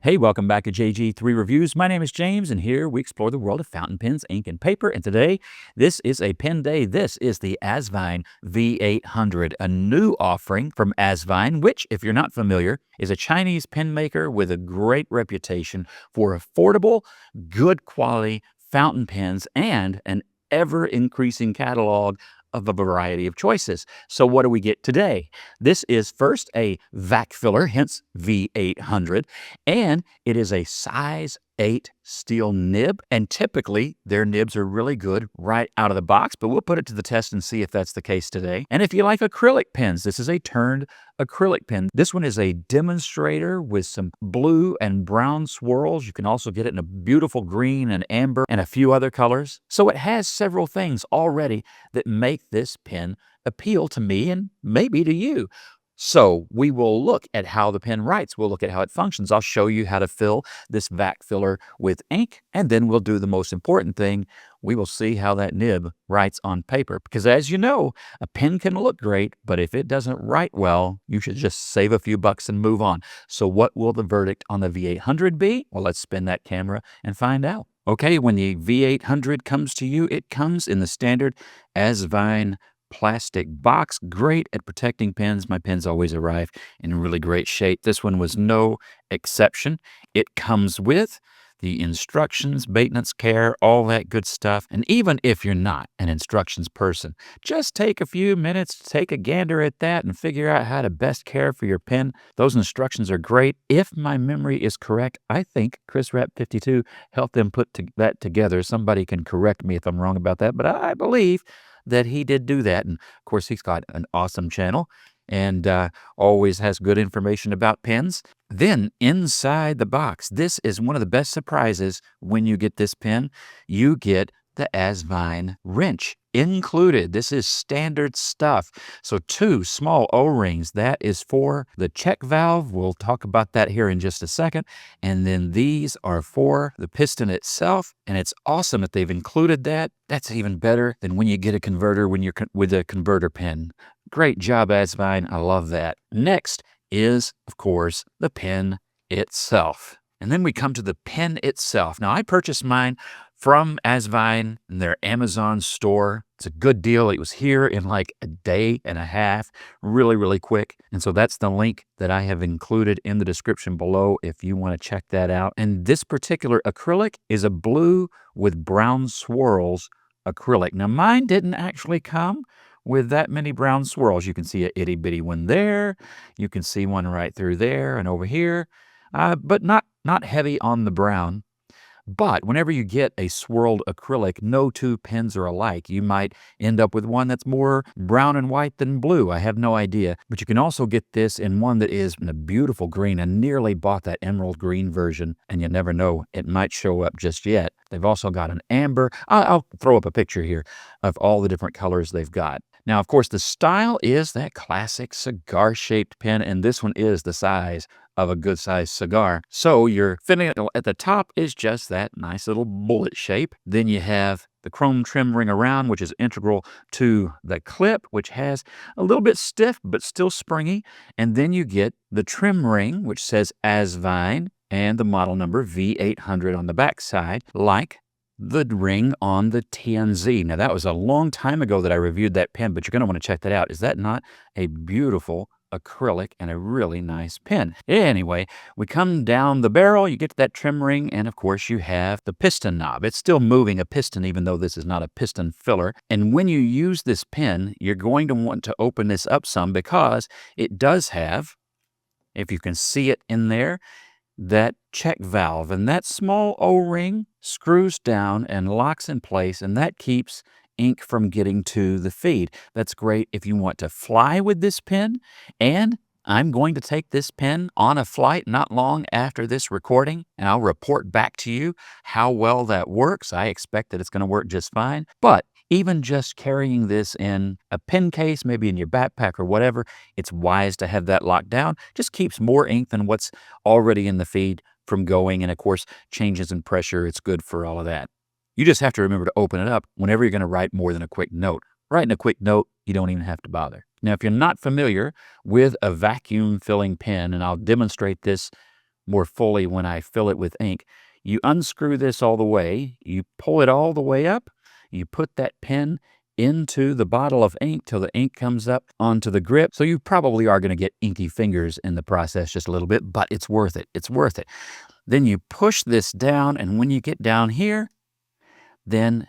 Hey, welcome back to JG3 Reviews. My name is James, and here we explore the world of fountain pens, ink, and paper. And today, this is a pen day. This is the Asvine V800, a new offering from Asvine, which, if you're not familiar, is a Chinese pen maker with a great reputation for affordable, good quality fountain pens and an ever-increasing catalog of a variety of choices. So what do we get today? This is first a vac filler, hence V800, and it is a size 8 steel nib, and typically their nibs are really good right out of the box, but we'll put it to the test and see if that's the case today. And if you like acrylic pens, this is a turned acrylic pen. This one is a demonstrator with some blue and brown swirls. You can also get it in a beautiful green and amber and a few other colors. So it has several things already that make this pen appeal to me and maybe to you. So we will look at how the pen writes. We'll look at how it functions. I'll show you how to fill this vac filler with ink, and then we'll do the most important thing. We will see how that nib writes on paper. Because as you know, a pen can look great, but if it doesn't write well, you should just save a few bucks and move on. So what will the verdict on the V800 be? Well, let's spin that camera and find out. Okay, when the V800 comes to you, it comes in the standard Asvine plastic box. Great at protecting pens. My pens always arrive in really great shape. This one was no exception. It comes with the instructions, maintenance, care, all that good stuff. And even if you're not an instructions person, just take a few minutes to take a gander at that and figure out how to best care for your pen. Those instructions are great. If my memory is correct, I think Chris Rep 52 helped them put that together. Somebody can correct me if I'm wrong about that, but I believe that he did do that. And of course, he's got an awesome channel and always has good information about pens. Then inside the box, this is one of the best surprises when you get this pen. You get the Asvine wrench included. This is standard stuff. So 2 small O-rings. That is for the check valve. We'll talk about that here in just a second. And then these are for the piston itself. And it's awesome that they've included that. That's even better than when you get a converter when you're with a converter pen. Great job, Asvine. I love that. Next is, of course, the pen itself. And then we come to the pen itself. Now, I purchased mine from Asvine in their Amazon store. It's a good deal. It was here in like a day and a half, really, really quick. And so that's the link that I have included in the description below if you want to check that out. And this particular acrylic is a blue with brown swirls acrylic. Now, mine didn't actually come with that many brown swirls. You can see a itty bitty one there. You can see one right through there and over here, but not heavy on the brown. But whenever you get a swirled acrylic, no 2 pens are alike. You might end up with one that's more brown and white than blue. I have no idea. But you can also get this in one that is in a beautiful green. I nearly bought that emerald green version, and you never know. It might show up just yet. They've also got an amber. I'll throw up a picture here of all the different colors they've got. Now, of course, the style is that classic cigar-shaped pen, and this one is the size of a good-sized cigar. So your finish at the top is just that nice little bullet shape. Then you have the chrome trim ring around, which is integral to the clip, which has a little bit stiff but still springy. And then you get the trim ring, which says Asvine, and the model number V800 on the back side, like the ring on the TNZ. Now, that was a long time ago that I reviewed that pen, but you're going to want to check that out. Is that not a beautiful acrylic and a really nice pen? Anyway, we come down the barrel, you get to that trim ring, and of course you have the piston knob. It's still moving a piston, even though this is not a piston filler. And when you use this pen, you're going to want to open this up some because it does have, if you can see it in there, that check valve, and that small O-ring screws down and locks in place, and that keeps ink from getting to the feed. That's great if you want to fly with this pen, and I'm going to take this pen on a flight not long after this recording, and I'll report back to you how well that works. I expect that it's going to work just fine, but even just carrying this in a pen case, maybe in your backpack or whatever, it's wise to have that locked down. Just keeps more ink than what's already in the feed from going, and of course, changes in pressure. It's good for all of that. You just have to remember to open it up whenever you're going to write more than a quick note. Writing a quick note, you don't even have to bother. Now, if you're not familiar with a vacuum filling pen, and I'll demonstrate this more fully when I fill it with ink. You unscrew this all the way, you pull it all the way up, you put that pen into the bottle of ink till the ink comes up onto the grip. So you probably are going to get inky fingers in the process just a little bit, but it's worth it. It's worth it. Then you push this down, and when you get down here, then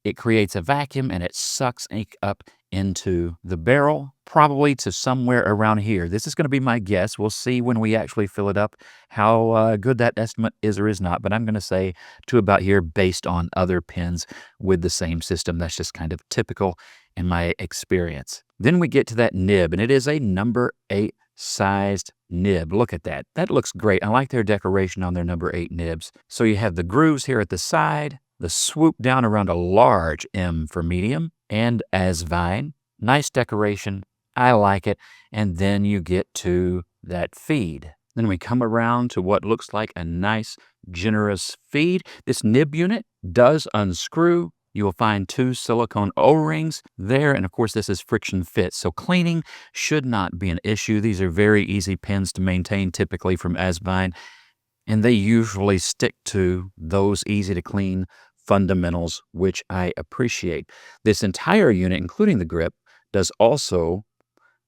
it creates a vacuum and it sucks ink up into the barrel, probably to somewhere around here. This is going to be my guess. We'll see when we actually fill it up how good that estimate is or is not, but I'm going to say to about here based on other pens with the same system. That's just kind of typical in my experience. Then we get to that nib, and it is a number 8 sized nib. Look at that. That looks great. I like their decoration on their number 8 nibs. So you have the grooves here at the side, the swoop down around a large M for medium, and Asvine. Nice decoration. I like it. And then you get to that feed. Then we come around to what looks like a nice, generous feed. This nib unit does unscrew. You will find 2 silicone O-rings there, and of course this is friction fit, so cleaning should not be an issue. These are very easy pens to maintain typically from Asvine, and they usually stick to those easy to clean fundamentals, which I appreciate. This entire unit, including the grip, does also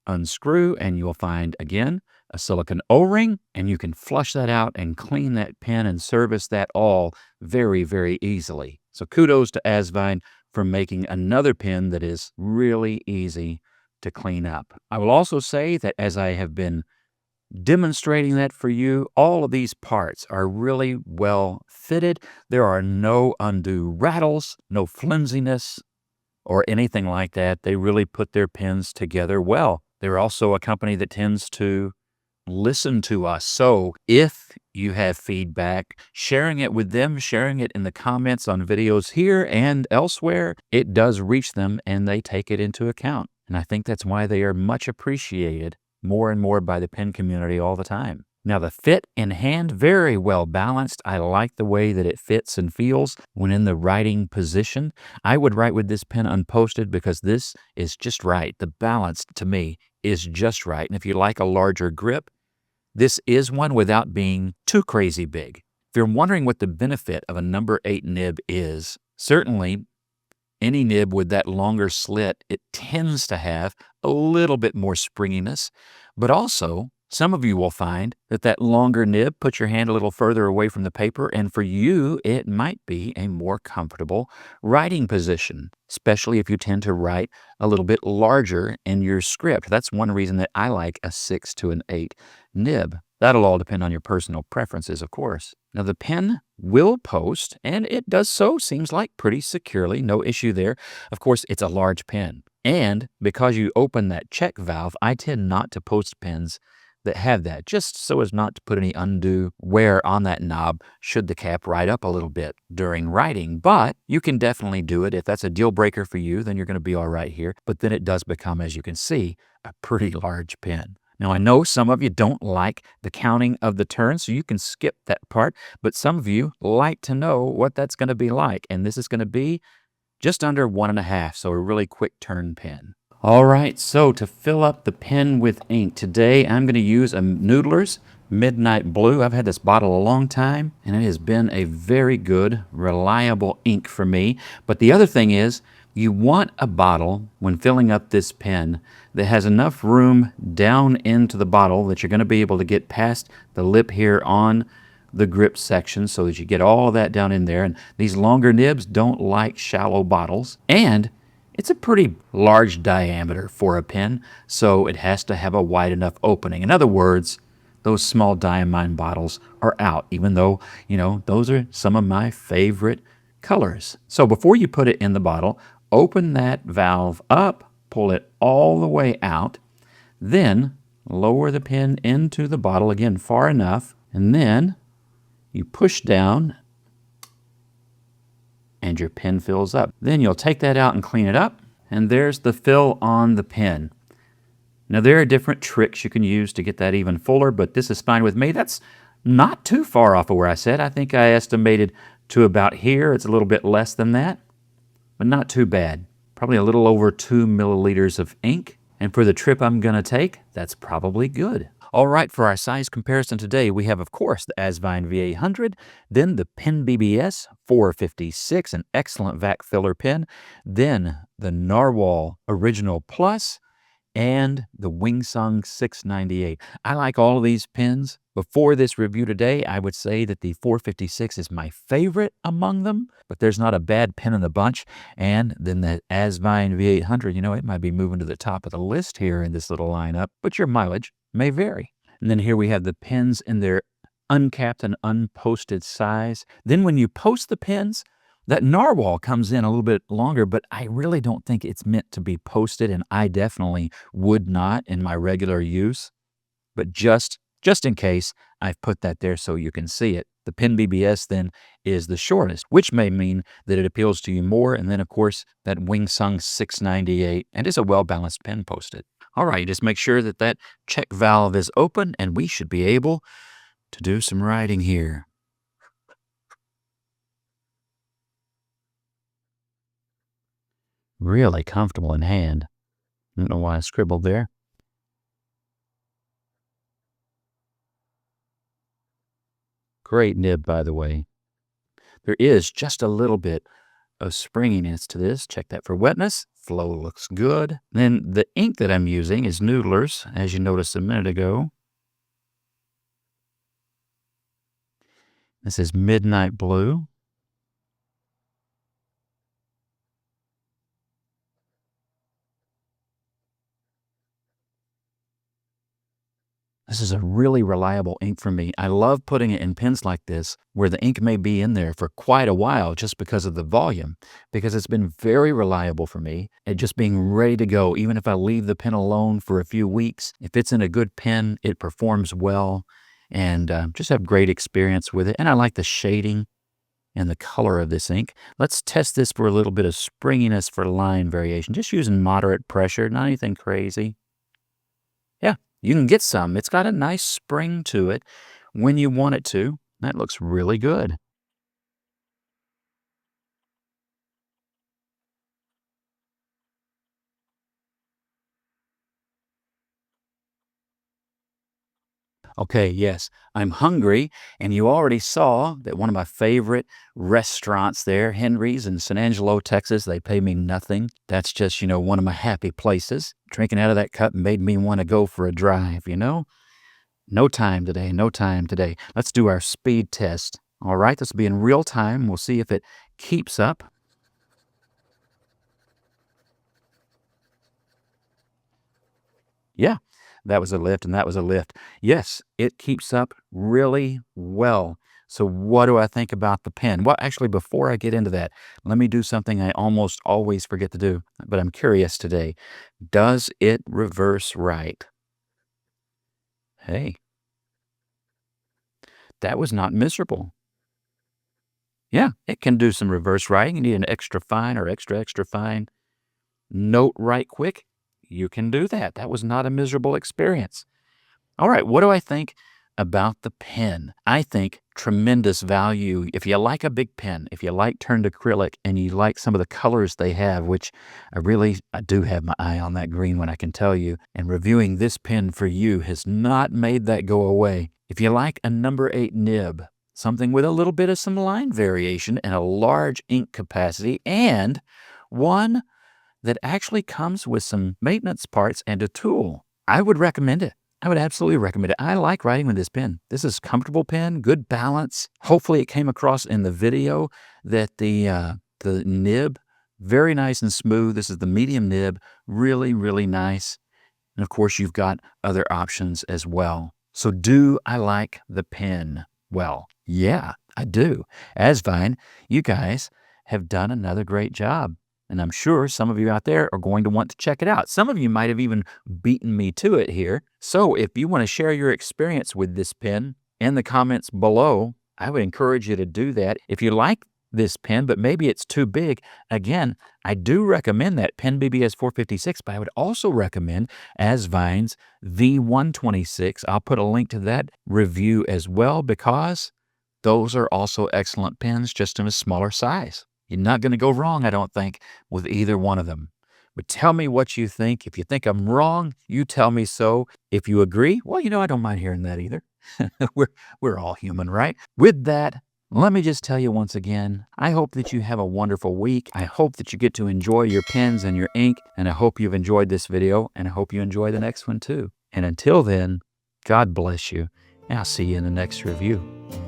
unscrew, and you will find, again, a silicone O-ring, and you can flush that out and clean that pen and service that all very, very easily. So kudos to Asvine for making another pen that is really easy to clean up. I will also say that as I have been demonstrating that for you, all of these parts are really well fitted. There are no undue rattles, no flimsiness, or anything like that. They really put their pens together well. They're also a company that tends to listen to us. So if you have feedback, sharing it with them, sharing it in the comments on videos here and elsewhere, it does reach them and they take it into account. And I think that's why they are much appreciated more and more by the pen community all the time. Now the fit in hand, very well balanced. I like the way that it fits and feels when in the writing position. I would write with this pen unposted because this is just right. The balance to me is just right. And if you like a larger grip, this is one without being too crazy big. If you're wondering what the benefit of a number 8 nib is, certainly any nib with that longer slit, it tends to have a little bit more springiness, but also some of you will find that that longer nib puts your hand a little further away from the paper, and for you, it might be a more comfortable writing position, especially if you tend to write a little bit larger in your script. That's one reason that I like a 6 to an 8 nib. That'll all depend on your personal preferences, of course. Now, the pen will post, and it does so, seems like, pretty securely. No issue there. Of course, it's a large pen. And because you open that check valve, I tend not to post pens that have that, just so as not to put any undue wear on that knob should the cap ride up a little bit during writing. But you can definitely do it. If that's a deal breaker for you, then you're going to be all right here. But then it does become, as you can see, a pretty large pen. Now, I know some of you don't like the counting of the turns, so you can skip that part, but some of you like to know what that's going to be like, and this is going to be just under 1.5, so a really quick turn pen. All right, so to fill up the pen with ink, today I'm going to use a Noodler's Midnight Blue. I've had this bottle a long time, and it has been a very good, reliable ink for me. But the other thing is, you want a bottle, when filling up this pen, that has enough room down into the bottle that you're going to be able to get past the lip here on the grip section so that you get all of that down in there. And these longer nibs don't like shallow bottles. And it's a pretty large diameter for a pen, so it has to have a wide enough opening. In other words, those small diamine bottles are out, even though, you know, those are some of my favorite colors. So before you put it in the bottle, open that valve up, pull it all the way out, then lower the pen into the bottle, again, far enough, and then you push down and your pen fills up. Then you'll take that out and clean it up, and there's the fill on the pen. Now, there are different tricks you can use to get that even fuller, but this is fine with me. That's not too far off of where I said. I think I estimated to about here. It's a little bit less than that, but not too bad. Probably a little over 2 milliliters of ink. And for the trip I'm going to take, that's probably good. All right, for our size comparison today, we have, of course, the Asvine V800, then the Pen BBS 456, an excellent vac filler pen, then the Narwhal Original Plus, and the Wingsung 698. I like all of these pens. Before this review today, I would say that the 456 is my favorite among them, but there's not a bad pen in the bunch. And then the Asvine V800, it might be moving to the top of the list here in this little lineup, but your mileage may vary. And then here we have the pens in their uncapped and unposted size. Then when you post the pens, that narwhal comes in a little bit longer, but I really don't think it's meant to be posted, and I definitely would not in my regular use. But just in case, I've put that there so you can see it. The Pen BBS then is the shortest, which may mean that it appeals to you more. And then, of course, that Wingsung 698, and it's a well-balanced pen posted. All right, just make sure that that check valve is open, and we should be able to do some writing here. Really comfortable in hand. I don't know why I scribbled there. Great nib, by the way. There is just a little bit of springiness to this. Check that for wetness. Flow looks good. Then the ink that I'm using is Noodler's, as you noticed a minute ago. This is Midnight Blue. This is a really reliable ink for me. I love putting it in pens like this where the ink may be in there for quite a while just because of the volume, because it's been very reliable for me at just being ready to go. Even if I leave the pen alone for a few weeks, if it's in a good pen, it performs well, and just have great experience with it. And I like the shading and the color of this ink. Let's test this for a little bit of springiness for line variation, just using moderate pressure, not anything crazy. Yeah, you can get some. It's got a nice spring to it when you want it to. That looks really good. Okay, yes, I'm hungry, and you already saw that one of my favorite restaurants there, Henry's in San Angelo, Texas, they pay me nothing. That's just, one of my happy places. Drinking out of that cup made me want to go for a drive. No time today, no time today. Let's do our speed test. All right, this will be in real time. We'll see if it keeps up. Yeah, that was a lift, and that was a lift. Yes, it keeps up really well. So what do I think about the pen? Well, actually, before I get into that, let me do something I almost always forget to do, but I'm curious today. Does it reverse right? Hey, that was not miserable. Yeah, it can do some reverse writing. You need an extra fine or extra fine note right quick. You can do that. That was not a miserable experience. All right, what do I think about the pen? I think tremendous value. If you like a big pen, if you like turned acrylic, and you like some of the colors they have, which I do have my eye on that green one, I can tell you, and reviewing this pen for you has not made that go away. If you like a number 8 nib, something with a little bit of some line variation and a large ink capacity, and one that actually comes with some maintenance parts and a tool, I would recommend it. I would absolutely recommend it. I like writing with this pen. This is a comfortable pen, good balance. Hopefully it came across in the video that the nib, very nice and smooth. This is the medium nib, really, really nice. And of course, you've got other options as well. So do I like the pen? Well, yeah, I do. Asvine, you guys have done another great job. And I'm sure some of you out there are going to want to check it out. Some of you might have even beaten me to it here. So if you want to share your experience with this pen in the comments below, I would encourage you to do that. If you like this pen, but maybe it's too big, again, I do recommend that Pen BBS 456, but I would also recommend Asvine's V126. I'll put a link to that review as well, because those are also excellent pens, just in a smaller size. You're not going to go wrong, I don't think, with either one of them. But tell me what you think. If you think I'm wrong, you tell me so. If you agree, well, I don't mind hearing that either. We're all human, right? With that, let me just tell you once again, I hope that you have a wonderful week. I hope that you get to enjoy your pens and your ink, and I hope you've enjoyed this video, and I hope you enjoy the next one too. And until then, God bless you, and I'll see you in the next review.